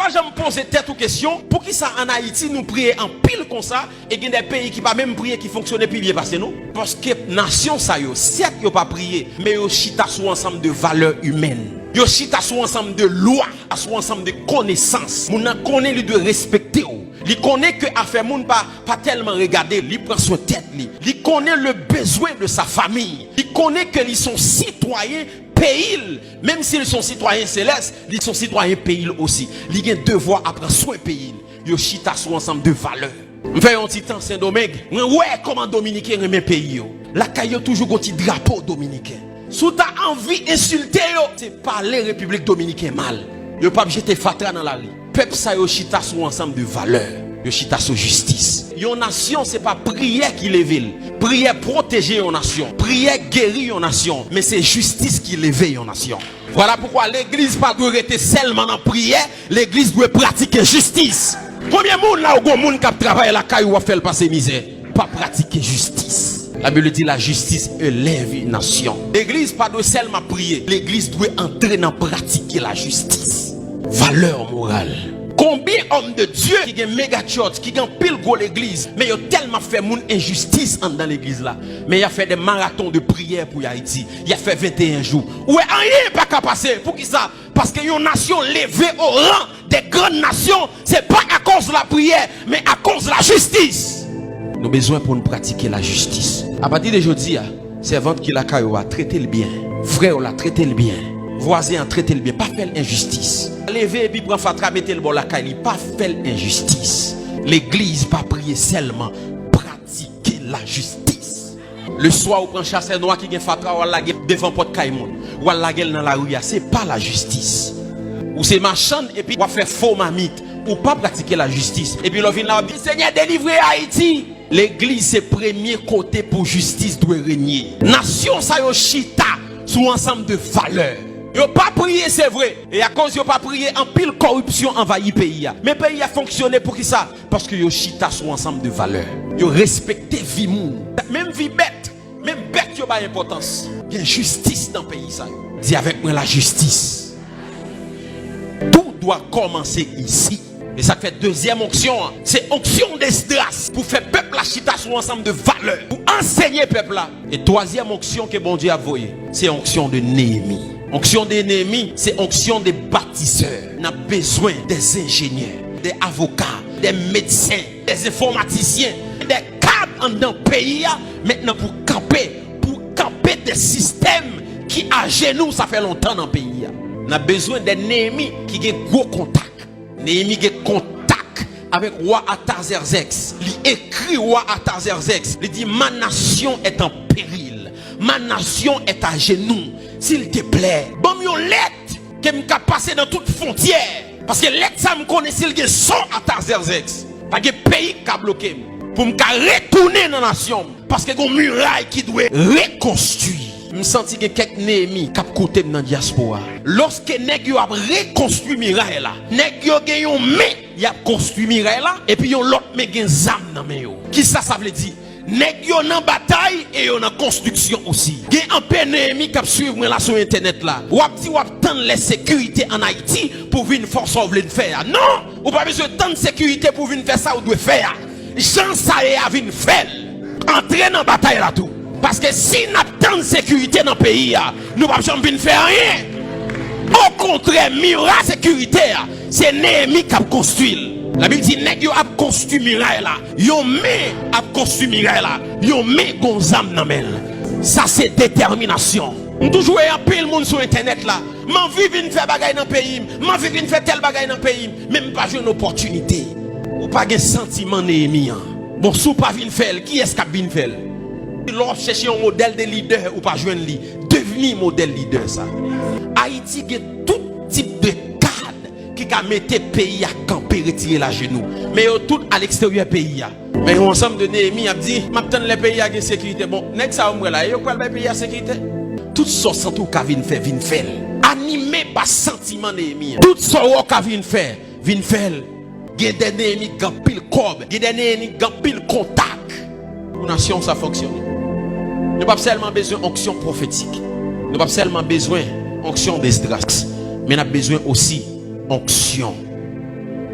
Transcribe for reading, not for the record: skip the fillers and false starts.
pas jamais poser tête aux questions. Pour qui ça en Haïti nous prier en pile comme ça et il y a des pays qui pas même prier qui fonctionnent plus bien parce que nous. Parce que nation ça yo, certes yo pas prier, mais yo chita sur ensemble de valeurs humaines. Yo chita sur ensemble de lois, sur ensemble de connaissances. Moun nan connaît lui de respecter. Il connaît que affaire moun pas tellement regarder, il prend soin tête li. Il connaît le besoin de sa famille. Il connaît que ils sont citoyens pays, même s'ils sont citoyens célestes, ils sont citoyens pays aussi. Ils ont un devoir à prendre soin pays. Yo chita sur ensemble de valeurs. On fait un petit temps Saint-Domingue. Ouais, comment Dominicain remet pays yo. La caillou toujours un petit drapeau dominicain. Si tu as envie d'insulter yo, c'est parler République dominicaine mal. Yo pas jeter fatra dans la rue. Peuple ça yo chita sur ensemble de valeurs. Yo chita sur justice. Yon nation c'est pas prière qui lève. Prière protéger yon nation. Prière guérir yon nation, mais c'est justice qui lève yon nation. Voilà pourquoi l'église pas doit rester seulement en prière, l'église doit pratiquer justice. Combien de monde là ou gon monde qui travaille la caille ou fait passer misère, pas pratiquer justice. La Bible dit la justice élève une nation. L'église pas doit seulement prier, l'église doit entrer dans pratiquer la justice. Valeur morale. Combien d'hommes de Dieu qui ont méga church, qui ont pile gros l'église, mais ils ont tellement fait mon injustice dans l'église là. Mais il a fait des marathons de prière pour Haïti. Il a fait 21 jours. Ouais, rien pas qu'à passer. Pour qui ça? Parce que une nation levée au rang des grandes nations, c'est pas à cause de la prière, mais à cause de la justice. Nous avons besoin pour nous pratiquer la justice. À partir d'aujourd'hui, servante qui la caillou a traité le bien. Frère l'a traité le bien. Voisin a traité le bien. Pas faire l'injustice. Lever et puis prendre fatra, mettre le bon la caille. Pas faire l'injustice. L'église pas prier seulement. Pratiquer la justice. Le soir, on prend chasseur noir qui vient fatra ou la gueule devant porte caïmon. Ou la gueule dans la rue. C'est pas la justice. Ou c'est marchand et puis on va faire faux mamite. Ou pas pratiquer la justice. Et puis l'on vient là, Seigneur, délivrez Haïti. L'église, c'est premier côté pour justice doit régner. Nation, ça yo chita sous ensemble de valeurs. Yo pas prié, c'est vrai. Et à cause yo pas prié, en pile corruption envahit pays. Mais pays a fonctionné pour qui ça? Parce que yo chita sous ensemble de valeurs. Yo respecté vie moun. Même vie bête. Même bête yo pas importance. Il y a justice dans le pays ça. Dis avec moi la justice. Tout doit commencer ici. Et ça fait deuxième onction, c'est onction d'Esdras pour faire peuple la chita sur ensemble de valeurs, pour enseigner peuple là. Et troisième onction que bon Dieu a voyé, c'est onction de Néhémie. Onction de Néhémie, c'est onction des bâtisseurs. On a besoin des ingénieurs, des avocats, des médecins, des informaticiens, des cadres dans le pays maintenant pour camper des systèmes qui à genoux ça fait longtemps dans le pays. On a besoin des Néhémie qui ont gros contact. Néhémie a contact avec roi Artaxerxès. Il écrit roi Artaxerxès. Il dit ma nation est en péril. Ma nation est à genoux. S'il te plaît, bon yon lettre qui me passer dans toute frontière. Parce que lettre ça me connaît s'il y a son Artaxerxès. Pas de pays qui a bloqué. Pour me retourner dans la nation. Parce que une muraille qui doit reconstruire. Je sens que quelques Néhémie qui ont côté dans la diaspora. Lorsque nèg yo a reconstruit muraille là, nèg yo gen yon main, y a construit muraille là et puis yon l'autre mais gen zam nan men yo. Qui ça veut dire? Nèg yo nan bataille et yo nan construction aussi. Gen un peu Néhémie qui suivre moi là sur internet là. Ou dit ou tendre les sécurités en Haïti pour venir force ou vle faire. Non, ou pas besoin de tant de sécurité pour venir faire ça ou doit faire. Jean ça y a venir faire. Entrer dans bataille là tout. Parce que si nous avons tant de sécurité dans le pays, nous ne pouvons jamais faire rien. Au contraire, muraille sécuritaire, c'est Néhémie qui a construit. La Bible dit nèg yo a construit muraille là. Yo met a construit muraille là. Yo met gonzam nan men. Ça c'est détermination. On toujours un pile monde sur internet là. M'en vivre faire bagaille dans le pays, m'en vivre faire tel bagaille dans le pays, même pas jouer une opportunité. Ou pas un sentiment Néhémie. Bon, sous pas vinn faire, qui est-ce qui a vinn faire? Lorsque chercher un modèle de leader ou pas joindre lui, devenir modèle leader ça. Haïti a tout type de cadre qui a mis le pays à camper, retirer la genou. Mais tout à l'extérieur du pays. Mais ensemble de Néhémie a dit, maintenant les pays a une sécurité. Bon, next ça on là, yo quoi le pays a sécurité? Tout ça sans tout qu'a vinn faire. Animé par sentiment Néhémie. Tout ça qu'a vinn faire. Il y a des Néhémie qui ont pile corbe, il y a des Néhémie qui ont pile contact. Pour la nation ça fonctionne. Nous n'avons pas seulement besoin d'onction prophétique. Nous n'avons pas seulement besoin d'onction d'Esdras. Mais nous avons besoin aussi d'onction